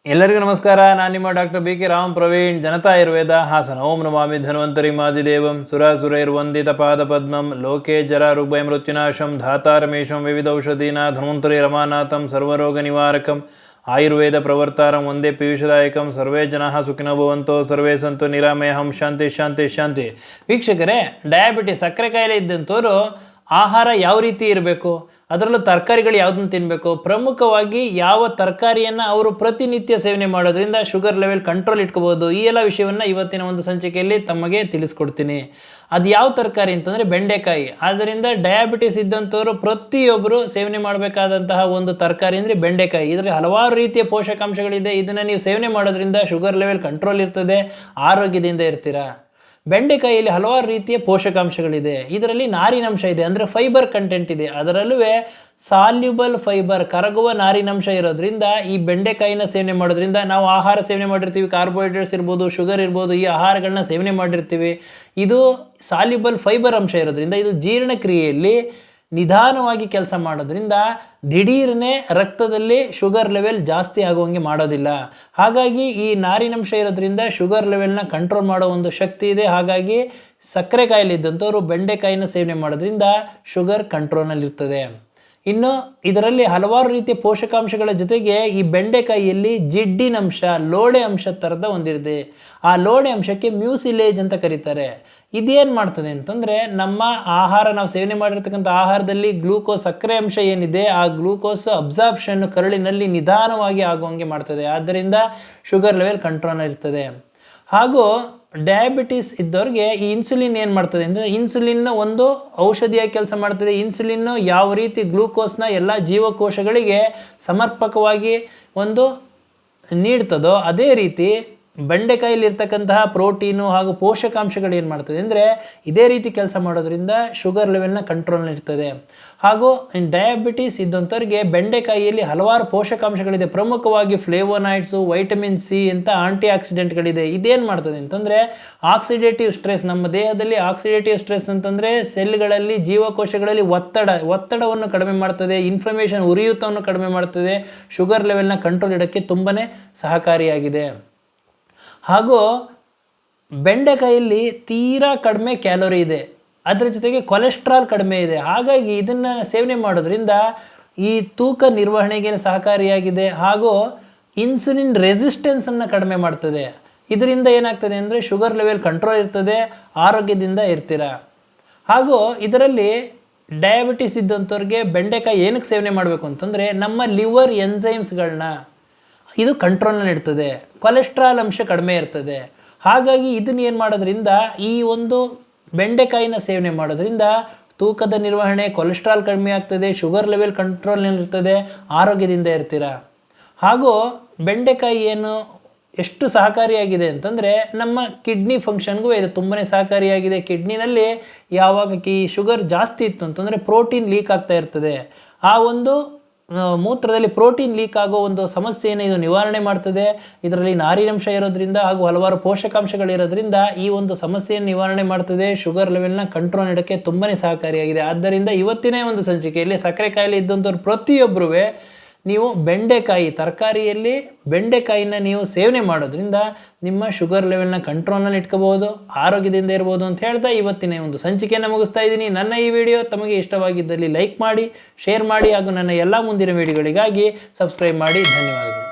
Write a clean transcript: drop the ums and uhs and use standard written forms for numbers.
ಎಲ್ಲರಿಗೂ ನಮಸ್ಕಾರ. ನಾನು ನಿಮ್ಮ doctor B K Ram Praveen, Janata Ayurveda, Hassan. ಓಂ ನಮಾಮಿ ಧನ್ವಂತರಿ ಮಾದಿದೇವಂ ಸುರಾಸುರೈರ್ವಂದಿತ ಪಾದ ಪದ್ಮಂ ಲೋಕೆ ಜರ ರುಗ್ಭಯ ಮೃತ್ಯುನಾಶಂ ಧಾತಾರಮೇಶಂ ವಿವಿಧೌಷಧೀನ ಧನ್ವಂತರಿ ರಮಾನಾಥಂ ಸರ್ವರೋಗ ನಿವಾರಕಂ ಆಯುರ್ವೇದ ಪ್ರವರ್ತಾರಂ ಒಂದೇ ಪಿಯೂಷದಾಯಕಂ. ಸರ್ವೇ ಜನಾಃ ಸುಖಿನೋ ಭವಂತೋ ಸರ್ವೇ ಸಂತು ನಿರಾಮಯಹಂ. ಶಾಂತಿ ಶಾಂತಿ ಶಾಂತಿ. ವೀಕ್ಷಕರೇ, ಡಯಾಬಿಟಿಸ್ ಸಕ್ಕರೆ ಕಾಯಿಲೆ ಇದ್ದಂಥವ್ರು ಆಹಾರ ಯಾವ ರೀತಿ ಇರಬೇಕು, ಅದರಲ್ಲೂ ತರಕಾರಿಗಳು ಯಾವುದನ್ನು ತಿನ್ನಬೇಕು, ಪ್ರಮುಖವಾಗಿ ಯಾವ ತರಕಾರಿಯನ್ನು ಅವರು ಪ್ರತಿನಿತ್ಯ ಸೇವನೆ ಮಾಡೋದ್ರಿಂದ ಶುಗರ್ ಲೆವೆಲ್ ಕಂಟ್ರೋಲ್ ಇಟ್ಕೋಬೋದು, ಈ ಎಲ್ಲ ವಿಷಯವನ್ನು ಇವತ್ತಿನ ಒಂದು ಸಂಚಿಕೆಯಲ್ಲಿ ತಮಗೆ ತಿಳಿಸ್ಕೊಡ್ತೀನಿ. ಅದು ಯಾವ ತರಕಾರಿ ಅಂತಂದರೆ ಬೆಂಡೆಕಾಯಿ. ಆದ್ದರಿಂದ ಡಯಾಬಿಟಿಸ್ ಇದ್ದಂಥವರು ಪ್ರತಿಯೊಬ್ಬರು ಸೇವನೆ ಮಾಡಬೇಕಾದಂತಹ ಒಂದು ತರಕಾರಿ ಅಂದರೆ ಬೆಂಡೆಕಾಯಿ. ಇದರಲ್ಲಿ ಹಲವಾರು ರೀತಿಯ ಪೋಷಕಾಂಶಗಳಿದೆ. ಇದನ್ನು ನೀವು ಸೇವನೆ ಮಾಡೋದ್ರಿಂದ ಶುಗರ್ ಲೆವೆಲ್ ಕಂಟ್ರೋಲ್ ಇರ್ತದೆ, ಆರೋಗ್ಯದಿಂದ ಇರ್ತೀರಾ. ಬೆಂಡೆಕಾಯಿಯಲ್ಲಿ ಹಲವಾರು ರೀತಿಯ ಪೋಷಕಾಂಶಗಳಿದೆ. ಇದರಲ್ಲಿ ನಾರಿನಂಶ ಇದೆ, ಅಂದರೆ ಫೈಬರ್ ಕಂಟೆಂಟ್ ಇದೆ. ಅದರಲ್ಲೂ ಸಾಲ್ಯುಬಲ್ ಫೈಬರ್, ಕರಗುವ ನಾರಿನಂಶ ಇರೋದ್ರಿಂದ ಈ ಬೆಂಡೆಕಾಯಿನ ಸೇವನೆ ಮಾಡೋದ್ರಿಂದ ನಾವು ಆಹಾರ ಸೇವನೆ ಮಾಡಿರ್ತೀವಿ, ಕಾರ್ಬೋಹೈಡ್ರೇಟ್ಸ್ ಇರ್ಬೋದು, ಶುಗರ್ ಇರ್ಬೋದು, ಈ ಆಹಾರಗಳನ್ನ ಸೇವನೆ ಮಾಡಿರ್ತೀವಿ. ಇದು ಸಾಲ್ಯುಬಲ್ ಫೈಬರ್ ಅಂಶ ಇರೋದ್ರಿಂದ ಇದು ಜೀರ್ಣಕ್ರಿಯೆಯಲ್ಲಿ ನಿಧಾನವಾಗಿ ಕೆಲಸ ಮಾಡೋದ್ರಿಂದ ದಿಢೀರನೆ ರಕ್ತದಲ್ಲಿ ಶುಗರ್ ಲೆವೆಲ್ ಜಾಸ್ತಿ ಆಗುವಂಗೆ ಮಾಡೋದಿಲ್ಲ. ಹಾಗಾಗಿ ಈ ನಾರಿನಂಶ ಇರೋದ್ರಿಂದ ಶುಗರ್ ಲೆವೆಲ್ನ ಕಂಟ್ರೋಲ್ ಮಾಡೋ ಒಂದು ಶಕ್ತಿ ಇದೆ. ಹಾಗಾಗಿ ಸಕ್ಕರೆ ಕಾಯಿಲೆ ಇದ್ದಂಥವ್ರು ಬೆಂಡೆಕಾಯಿನ ಸೇವನೆ ಮಾಡೋದ್ರಿಂದ ಶುಗರ್ ಕಂಟ್ರೋಲ್ನಲ್ಲಿರ್ತದೆ. ಇನ್ನು ಇದರಲ್ಲಿ ಹಲವಾರು ರೀತಿಯ ಪೋಷಕಾಂಶಗಳ ಜೊತೆಗೆ ಈ ಬೆಂಡೆಕಾಯಿಯಲ್ಲಿ ಜಿಡ್ಡಿನಂಶ, ಲೋಳೆ ಅಂಶ ಥರದ ಒಂದಿದೆ. ಆ ಲೋಳೆ ಅಂಶಕ್ಕೆ ಮ್ಯೂಸಿಲೇಜ್ ಅಂತ ಕರೀತಾರೆ. ಇದೇನು ಮಾಡ್ತದೆ ಅಂತಂದರೆ, ನಮ್ಮ ಆಹಾರ, ನಾವು ಸೇವನೆ ಮಾಡಿರ್ತಕ್ಕಂಥ ಆಹಾರದಲ್ಲಿ ಗ್ಲೂಕೋಸ್, ಸಕ್ಕರೆ ಅಂಶ ಏನಿದೆ, ಆ ಗ್ಲೂಕೋಸ್ ಅಬ್ಸಾರ್ಪ್ಷನ್ ಕರುಳಿನಲ್ಲಿ ನಿಧಾನವಾಗಿ ಆಗುವಂಗೆ ಮಾಡ್ತದೆ. ಆದ್ದರಿಂದ ಶುಗರ್ ಲೆವೆಲ್ ಕಂಟ್ರೋಲ್ನಲ್ಲಿರ್ತದೆ. ಹಾಗೂ ಡಯಾಬಿಟಿಸ್ ಇದ್ದವ್ರಿಗೆ ಈ ಇನ್ಸುಲಿನ್ ಏನು ಮಾಡ್ತದೆ ಅಂದರೆ, ಇನ್ಸುಲಿನ್ನ ಒಂದು ಔಷಧಿಯಾಗಿ ಕೆಲಸ ಮಾಡ್ತದೆ. ಇನ್ಸುಲಿನ್ನು ಯಾವ ರೀತಿ ಗ್ಲೂಕೋಸ್ನ ಎಲ್ಲ ಜೀವಕೋಶಗಳಿಗೆ ಸಮರ್ಪಕವಾಗಿ ಒಂದು ನೀಡ್ತದೋ, ಅದೇ ರೀತಿ ಬೆಂಡೆಕಾಯಿಲಿರ್ತಕ್ಕಂತಹ ಪ್ರೋಟೀನು ಹಾಗೂ ಪೋಷಕಾಂಶಗಳು ಏನು ಮಾಡ್ತದೆ ಅಂದರೆ ಇದೇ ರೀತಿ ಕೆಲಸ ಮಾಡೋದ್ರಿಂದ ಶುಗರ್ ಲೆವೆಲ್ನ ಕಂಟ್ರೋಲ್ನಲ್ಲಿರ್ತದೆ. ಹಾಗೂ ಡಯಾಬಿಟಿಸ್ ಇದ್ದಂಥವ್ರಿಗೆ ಬೆಂಡೆಕಾಯಿಯಲ್ಲಿ ಹಲವಾರು ಪೋಷಕಾಂಶಗಳಿದೆ. ಪ್ರಮುಖವಾಗಿ ಫ್ಲೇವೋನಾಯ್ಡ್ಸು, ವೈಟಮಿನ್ ಸಿ ಅಂತ ಆಂಟಿ ಆಕ್ಸಿಡೆಂಟ್ಗಳಿದೆ. ಇದೇನು ಮಾಡ್ತದೆ ಅಂತಂದರೆ ಆಕ್ಸಿಡೇಟಿವ್ ಸ್ಟ್ರೆಸ್, ನಮ್ಮ ದೇಹದಲ್ಲಿ ಆಕ್ಸಿಡೇಟಿವ್ ಸ್ಟ್ರೆಸ್ ಅಂತಂದರೆ ಸೆಲ್ಗಳಲ್ಲಿ, ಜೀವಕೋಶಗಳಲ್ಲಿ ಒತ್ತಡವನ್ನು ಕಡಿಮೆ ಮಾಡ್ತದೆ, ಇನ್ಫ್ಲಮೇಷನ್, ಉರಿಯೂತವನ್ನು ಕಡಿಮೆ ಮಾಡ್ತದೆ, ಶುಗರ್ ಲೆವೆಲ್ನ ಕಂಟ್ರೋಲ್ ಇಡೋಕ್ಕೆ ತುಂಬಾ ಸಹಕಾರಿಯಾಗಿದೆ. ಹಾಗೂ ಬೆಂಡೆಕಾಯಲ್ಲಿ ತೀರಾ ಕಡಿಮೆ ಕ್ಯಾಲೋರಿ ಇದೆ, ಅದರ ಜೊತೆಗೆ ಕೊಲೆಸ್ಟ್ರಾಲ್ ಕಡಿಮೆ ಇದೆ. ಹಾಗಾಗಿ ಇದನ್ನು ಸೇವನೆ ಮಾಡೋದ್ರಿಂದ ಈ ತೂಕ ನಿರ್ವಹಣೆಗೆ ಸಹಕಾರಿಯಾಗಿದೆ. ಹಾಗೂ ಇನ್ಸುಲಿನ್ ರೆಸಿಸ್ಟೆನ್ಸನ್ನು ಕಡಿಮೆ ಮಾಡ್ತದೆ. ಇದರಿಂದ ಏನಾಗ್ತದೆ ಅಂದರೆ ಶುಗರ್ ಲೆವೆಲ್ ಕಂಟ್ರೋಲ್ ಇರ್ತದೆ, ಆರೋಗ್ಯದಿಂದ ಇರ್ತೀರ. ಹಾಗೂ ಇದರಲ್ಲಿ ಡಯಾಬಿಟಿಸ್ ಇದ್ದಂಥವ್ರಿಗೆ ಬೆಂಡೆಕಾಯಿ ಏನಕ್ಕೆ ಸೇವನೆ ಮಾಡಬೇಕು ಅಂತಂದರೆ, ನಮ್ಮ ಲಿವರ್ ಎನ್ಸೈಮ್ಸ್ಗಳನ್ನ ಇದು ಕಂಟ್ರೋಲ್ನಲ್ಲಿ ಇರ್ತದೆ, ಕೊಲೆಸ್ಟ್ರಾಲ್ ಅಂಶ ಕಡಿಮೆ ಇರ್ತದೆ. ಹಾಗಾಗಿ ಇದನ್ನು ಏನು ಮಾಡೋದ್ರಿಂದ, ಈ ಒಂದು ಬೆಂಡೆಕಾಯಿನ ಸೇವನೆ ಮಾಡೋದ್ರಿಂದ ತೂಕದ ನಿರ್ವಹಣೆ, ಕೊಲೆಸ್ಟ್ರಾಲ್ ಕಡಿಮೆ ಆಗ್ತದೆ, ಶುಗರ್ ಲೆವೆಲ್ ಕಂಟ್ರೋಲ್ನಲ್ಲಿರ್ತದೆ, ಆರೋಗ್ಯದಿಂದ ಇರ್ತೀರ. ಹಾಗೂ ಬೆಂಡೆಕಾಯಿ ಏನು ಎಷ್ಟು ಸಹಕಾರಿಯಾಗಿದೆ ಅಂತಂದರೆ, ನಮ್ಮ ಕಿಡ್ನಿ ಫಂಕ್ಷನ್ಗೂ ಇದು ತುಂಬಾ ಸಹಕಾರಿಯಾಗಿದೆ. ಕಿಡ್ನಿನಲ್ಲಿ ಯಾವಾಗ ಈ ಶುಗರ್ ಜಾಸ್ತಿ ಇತ್ತು ಅಂತಂದರೆ ಪ್ರೋಟೀನ್ ಲೀಕ್ ಆಗ್ತಾ ಇರ್ತದೆ. ಆ ಒಂದು ಮೂತ್ರದಲ್ಲಿ ಪ್ರೋಟೀನ್ ಲೀಕ್ ಆಗೋ ಒಂದು ಸಮಸ್ಯೆಯನ್ನು ಇದು ನಿವಾರಣೆ ಮಾಡ್ತದೆ. ಇದರಲ್ಲಿ ನಾರಿನಂಶ ಇರೋದ್ರಿಂದ ಹಾಗೂ ಹಲವಾರು ಪೋಷಕಾಂಶಗಳಿರೋದ್ರಿಂದ ಈ ಒಂದು ಸಮಸ್ಯೆಯನ್ನು ನಿವಾರಣೆ ಮಾಡ್ತದೆ. ಶುಗರ್ ಲೆವೆಲ್ನ ಕಂಟ್ರೋಲ್ ಇಡೋಕ್ಕೆ ತುಂಬಾ ಸಹಕಾರಿಯಾಗಿದೆ. ಆದ್ದರಿಂದ ಇವತ್ತಿನ ಒಂದು ಸಂಚಿಕೆಯಲ್ಲಿ ಸಕ್ಕರೆ ಕಾಯಿಲೆ ಇದ್ದಂಥವ್ರು ಪ್ರತಿಯೊಬ್ಬರೂ ನೀವು ಬೆಂಡೆಕಾಯಿ, ತರಕಾರಿಯಲ್ಲಿ ಬೆಂಡೆಕಾಯಿನ ನೀವು ಸೇವನೆ ಮಾಡೋದ್ರಿಂದ ನಿಮ್ಮ ಶುಗರ್ ಲೆವೆಲ್ನ ಕಂಟ್ರೋಲ್ನಲ್ಲಿ ಇಟ್ಕೋಬಹುದು, ಆರೋಗ್ಯದಿಂದ ಇರ್ಬೋದು ಅಂತ ಹೇಳ್ತಾ ಇವತ್ತಿನ ಒಂದು ಸಂಚಿಕೆಯನ್ನು ಮುಗಿಸ್ತಾ ಇದ್ದೀನಿ. ನನ್ನ ಈ ವಿಡಿಯೋ ತಮಗೆ ಇಷ್ಟವಾಗಿದ್ದಲ್ಲಿ ಲೈಕ್ ಮಾಡಿ, ಶೇರ್ ಮಾಡಿ ಹಾಗೂ ನನ್ನ ಎಲ್ಲ ಮುಂದಿನ ವಿಡಿಯೋಗಳಿಗಾಗಿ ಸಬ್ಸ್ಕ್ರೈಬ್ ಮಾಡಿ. ಧನ್ಯವಾದಗಳು.